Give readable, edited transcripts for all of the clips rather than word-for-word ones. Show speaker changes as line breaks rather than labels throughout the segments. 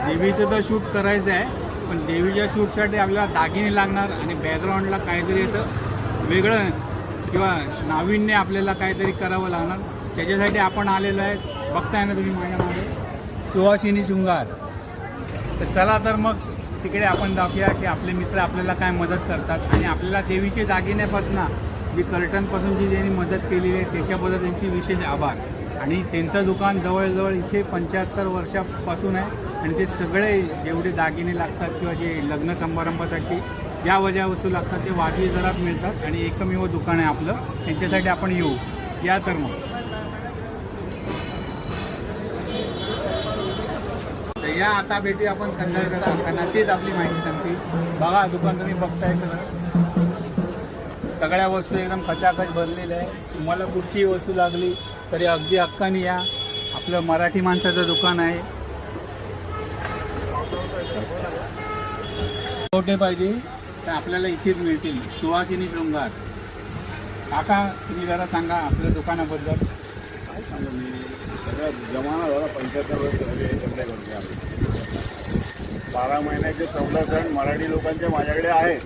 देवीचं तर शूट करायचं आहे, पण देवीच्या शूटसाठी आपल्याला दागिने लागणार आणि बॅकग्राऊंडला काहीतरी असं वेगळं किंवा नाविन्य आपल्याला काहीतरी करावं लागणार. त्याच्यासाठी आपण आलेलो आहे. बघताय ना तुम्ही माझ्या मागे सुवासिनी शृंगार. तर चला तर मग तिकडे आपण जाऊया की आपले मित्र आपल्याला काय मदत करतात आणि आपल्याला देवीचे दागिन्यापासून जी कर्टनपासून जी त्यांनी मदत केलेली आहे त्याच्याबद्दल त्यांची विशेष आभार. आणि त्यांचं दुकान जवळजवळ इथे 75 वर्षापासून आहे आणि ते सगळे जेवढे दागिने लागतात किंवा जे लग्न समारंभासाठी ज्या वस्तू लागतात ते वाजवी दरात मिळतात आणि एकमेव दुकान आहे आपलं. त्यांच्यासाठी आपण येऊ या. तर मग या आता भेटूया आपण कन्नडकरांना, तेच आपली माहिती सांगते. बघा दुकान तुम्ही बघताय सगळ्या वस्तू एकदम खचाखच भरलेल्या आहे. तुम्हाला कुठचीही वस्तू लागली तरी अगदी हक्काने या. आपलं मराठी माणसाचं दुकान आहे. छोटे पाहिजे तर आपल्याला इथेच मिळतील. सुवासिनी शृंगार. काका तुम्ही जरा सांगा आपल्या दुकानाबद्दल.
सगळा जमाना झाला 75 वर्ष झाली आहे धंद्याकडे. आम्ही 12 महिन्याचे 14 सण मराठी लोकांचे माझ्याकडे आहेत.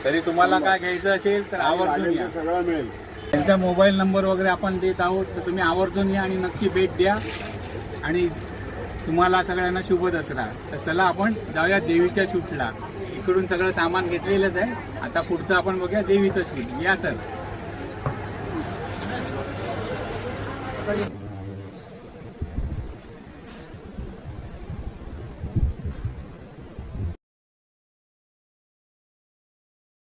तरी तुम्हाला काय घ्यायचं असेल तर आवर्जून या.
सगळं मिळेल.
त्यांचा मोबाईल नंबर वगैरे आपण देत आहोत, तर तुम्ही आवर्जून या आणि नक्की भेट द्या. आणि तुम्हाला सगळ्यांना शुभ दसरा. तर चला आपण जाऊया देवीच्या शूटला. इकडून सगळं सामान घेतलेलंच आहे. आता पुढचं आपण बघूया देवीचं शूट. या तर